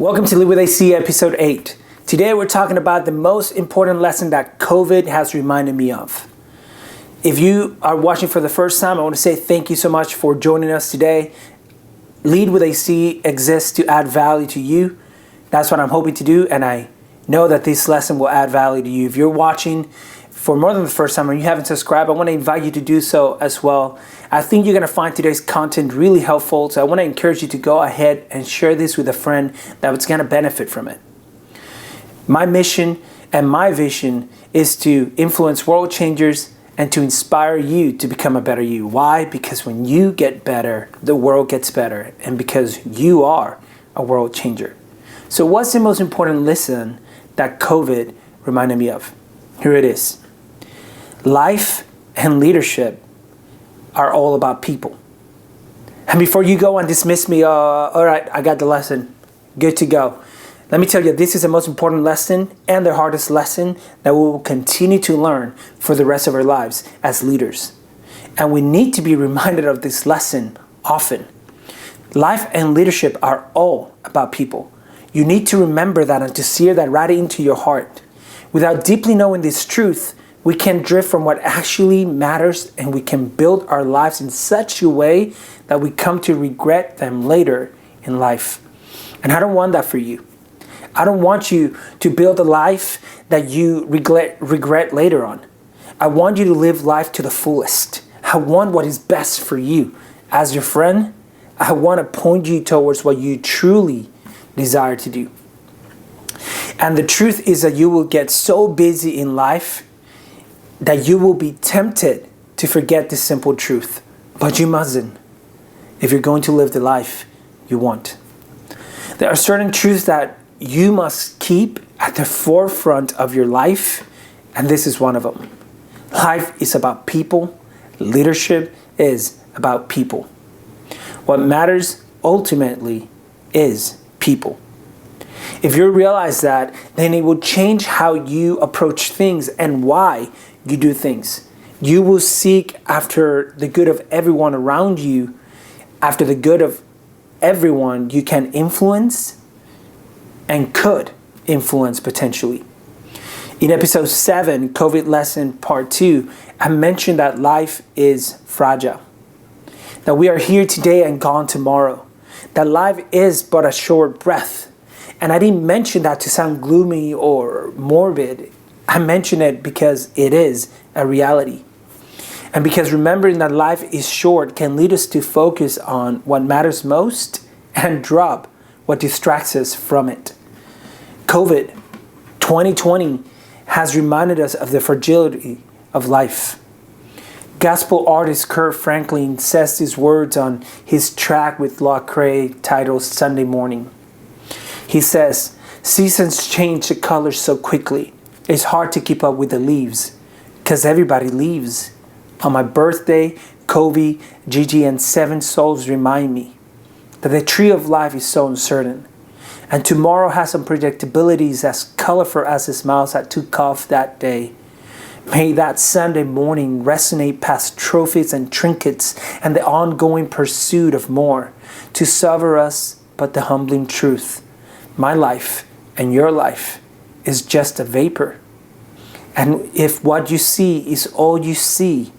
Welcome to Live with AC episode 8. Today we're talking about the most important lesson that COVID has reminded me of. If you are watching for the first time, I want to say thank you so much for joining us today. Lead with AC exists to add value to you. That's what I'm hoping to do, and I know that this lesson will add value to you. If you're watching for more than the first time and you haven't subscribed, I want to invite you to do so as well. I think you're going to find today's content really helpful, so I want to encourage you to go ahead and share this with a friend that's going to benefit from it. My mission and my vision is to influence world changers and to inspire you to become a better you. Why? Because when you get better, the world gets better, and because you are a world changer. So what's the most important lesson that COVID reminded me of? Here it is. Life and leadership are all about people. And before you go and dismiss me, all right, I got the lesson. Good to go. Let me tell you, this is the most important lesson and the hardest lesson that we will continue to learn for the rest of our lives as leaders. And we need to be reminded of this lesson often. Life and leadership are all about people. You need to remember that and to sear that right into your heart. Without deeply knowing this truth, we can drift from what actually matters, and we can build our lives in such a way that we come to regret them later in life. And I don't want that for you. I don't want you to build a life that you regret later on. I want you to live life to the fullest. I want what is best for you. As your friend, I want to point you towards what you truly desire to do. And the truth is that you will get so busy in life that you will be tempted to forget this simple truth. But you mustn't, if you're going to live the life you want. There are certain truths that you must keep at the forefront of your life, and this is one of them. Life is about people. Leadership is about people. What matters ultimately is people. If you realize that, then it will change how you approach things and why you do things. You will seek after the good of everyone around you, after the good of everyone you can influence and could influence potentially. In episode 7, COVID lesson part 2, I mentioned that life is fragile. That we are here today and gone tomorrow. That life is but a short breath. And I didn't mention that to sound gloomy or morbid. I mention it because it is a reality. And because remembering that life is short can lead us to focus on what matters most and drop what distracts us from it. COVID 2020 has reminded us of the fragility of life. Gospel artist Kirk Franklin says these words on his track with Lecrae titled Sunday Morning. He says, "Seasons change the colors so quickly. It's hard to keep up with the leaves because everybody leaves. On my birthday, Kobe, Gigi, and 7 souls remind me that the tree of life is so uncertain. And tomorrow has unpredictabilities as colorful as the smiles I took off that day. May that Sunday morning resonate past trophies and trinkets and the ongoing pursuit of more to sever us, but the humbling truth. My life and your life is just a vapor. And if what you see is all you see,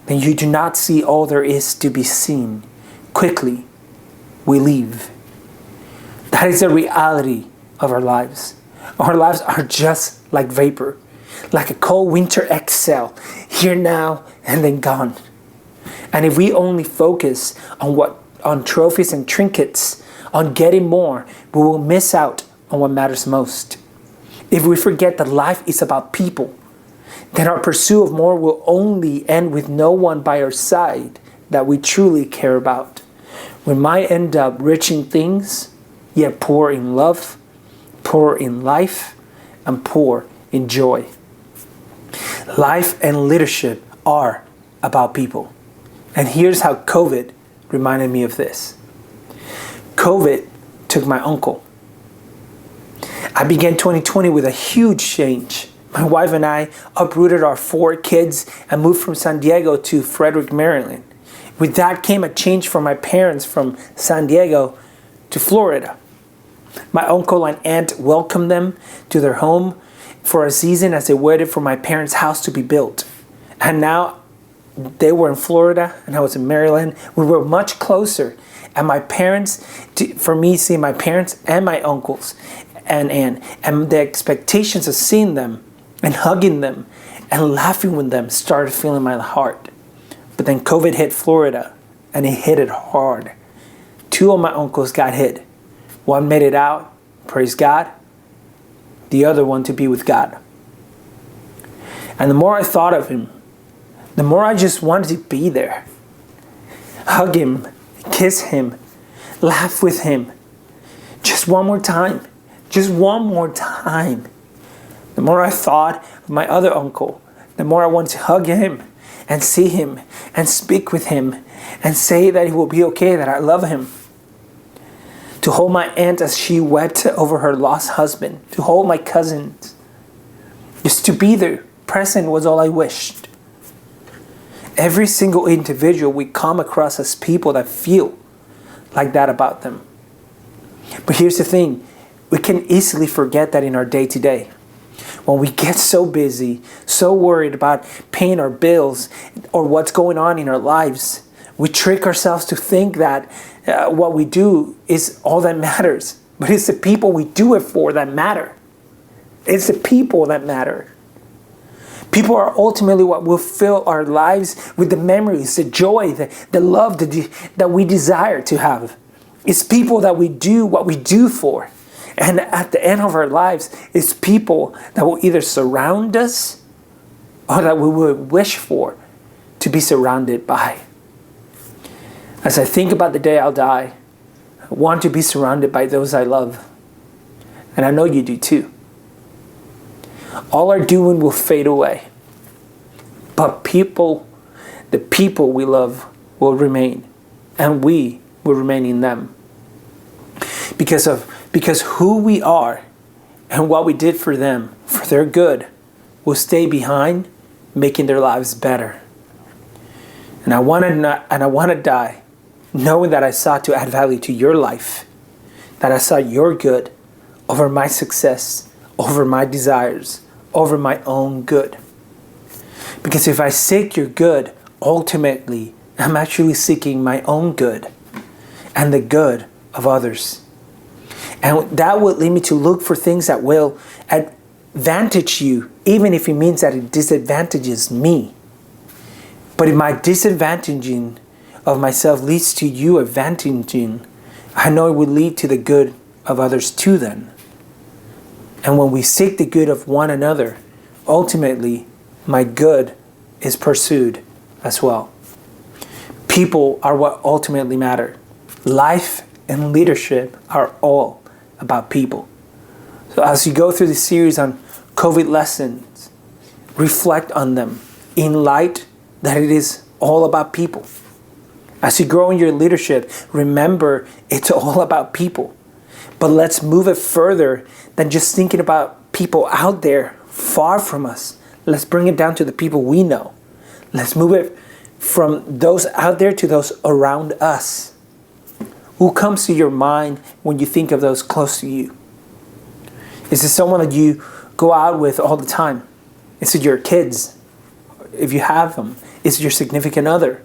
then you do not see all there is to be seen. Quickly, we leave." That is the reality of our lives. Our lives are just like vapor, like a cold winter exhale, here now and then gone. And if we only focus on trophies and trinkets, on getting more, we will miss out on what matters most. If we forget that life is about people, then our pursuit of more will only end with no one by our side that we truly care about. We might end up rich in things, yet poor in love, poor in life, and poor in joy. Life and leadership are about people. And here's how COVID reminded me of this. COVID took my uncle. I began 2020 with a huge change. My wife and I uprooted our 4 kids and moved from San Diego to Frederick, Maryland. With that came a change for my parents from San Diego to Florida. My uncle and aunt welcomed them to their home for a season as they waited for my parents' house to be built. And now they were in Florida and I was in Maryland. We were much closer. And my parents, for me, seeing my parents and my uncles and aunt, and the expectations of seeing them and hugging them and laughing with them started filling my heart. But then COVID hit Florida and it hit it hard. 2 of my uncles got hit. One made it out, praise God. The other one to be with God. And the more I thought of him, the more I just wanted to be there. Hug him, kiss him, laugh with him. Just one more time. Just one more time. The more I thought of my other uncle, the more I wanted to hug him and see him and speak with him and say that he will be okay, that I love him. To hold my aunt as she wept over her lost husband. To hold my cousins. Just to be there, present was all I wished. Every single individual we come across as people that feel like that about them. But here's the thing. We can easily forget that in our day-to-day. When we get so busy, so worried about paying our bills or what's going on in our lives, we trick ourselves to think that what we do is all that matters. But it's the people we do it for that matter. It's the people that matter. People are ultimately what will fill our lives with the memories, the joy, the love that we desire to have. It's people that we do what we do for. And at the end of our lives, it's people that will either surround us or that we would wish for to be surrounded by. As I think about the day I'll die, I want to be surrounded by those I love. And I know you do too. All our doing will fade away. But the people we love will remain. And we will remain in them. Because who we are and what we did for them, for their good, will stay behind, making their lives better. And I want to die knowing that I sought to add value to your life, that I sought your good over my success, over my desires, over my own good. Because if I seek your good, ultimately, I'm actually seeking my own good and the good of others. And that would lead me to look for things that will advantage you, even if it means that it disadvantages me. But if my disadvantaging of myself leads to you advantaging, I know it will lead to the good of others too then. And when we seek the good of one another, ultimately, my good is pursued as well. People are what ultimately matter. Life and leadership are all about people. So as you go through the series on COVID lessons, reflect on them in light that it is all about people. As you grow in your leadership, remember it's all about people. But let's move it further than just thinking about people out there far from us. Let's bring it down to the people we know. Let's move it from those out there to those around us. Who comes to your mind when you think of those close to you? Is it someone that you go out with all the time? Is it your kids? If you have them, is it your significant other?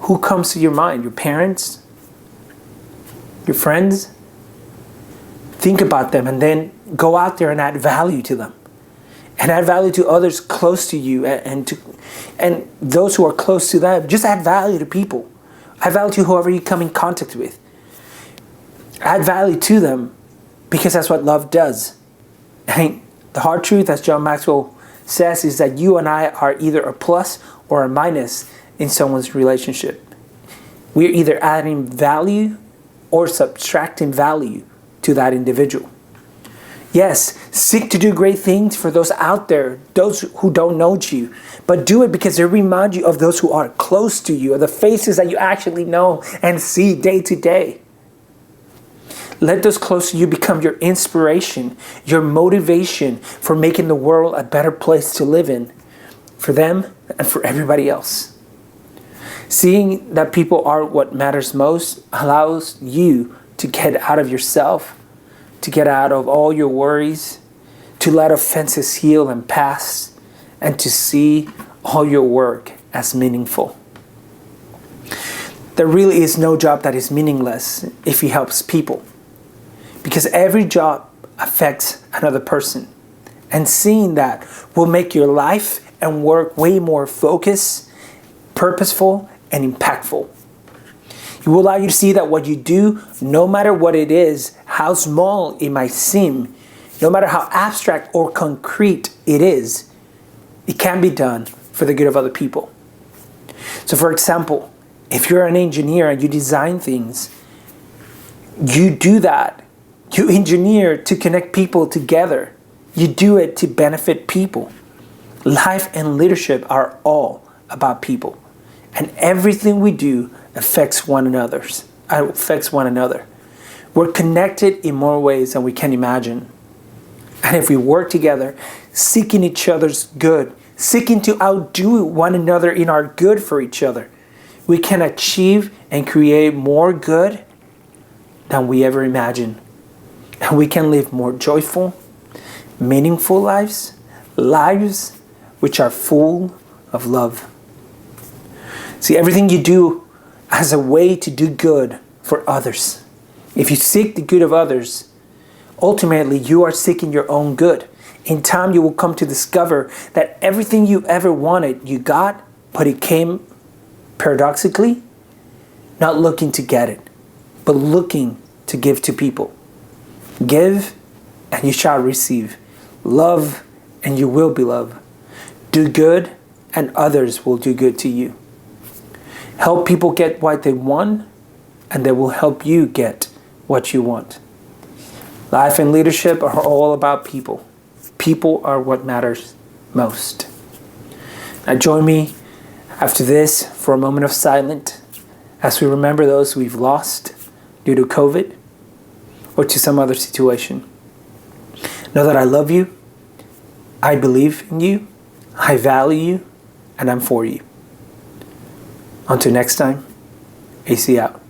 Who comes to your mind? Your parents? Your friends? Think about them and then go out there and add value to them. And add value to others close to you and those who are close to them. Just add value to people. Add value to whoever you come in contact with. Add value to them because that's what love does. And the hard truth, as John Maxwell says, is that you and I are either a plus or a minus in someone's relationship. We're either adding value or subtracting value to that individual. Yes, seek to do great things for those out there, those who don't know you. But do it because they remind you of those who are close to you, of the faces that you actually know and see day to day. Let those close to you become your inspiration, your motivation for making the world a better place to live in, for them and for everybody else. Seeing that people are what matters most allows you to get out of yourself to get out of all your worries, to let offenses heal and pass, and to see all your work as meaningful. There really is no job that is meaningless if it helps people, because every job affects another person, and seeing that will make your life and work way more focused, purposeful, and impactful. It will allow you to see that what you do, no matter what it is, how small it might seem, no matter how abstract or concrete it is, it can be done for the good of other people. So for example, if you're an engineer and you design things, you do that. You engineer to connect people together. You do it to benefit people. Life and leadership are all about people. And everything we do affects one another. We're connected in more ways than we can imagine. And if we work together, seeking each other's good, seeking to outdo one another in our good for each other, we can achieve and create more good than we ever imagined. And we can live more joyful, meaningful lives which are full of love. See, everything you do as a way to do good for others. If you seek the good of others, ultimately you are seeking your own good. In time you will come to discover that everything you ever wanted, you got, but it came paradoxically, not looking to get it, but looking to give to people. Give and you shall receive. Love and you will be loved. Do good and others will do good to you. Help people get what they want and they will help you get what you want. Life and leadership are all about people. People are what matters most. Now join me after this for a moment of silence as we remember those we've lost due to COVID or to some other situation. Know that I love you, I believe in you, I value you, and I'm for you. Until next time, AC out.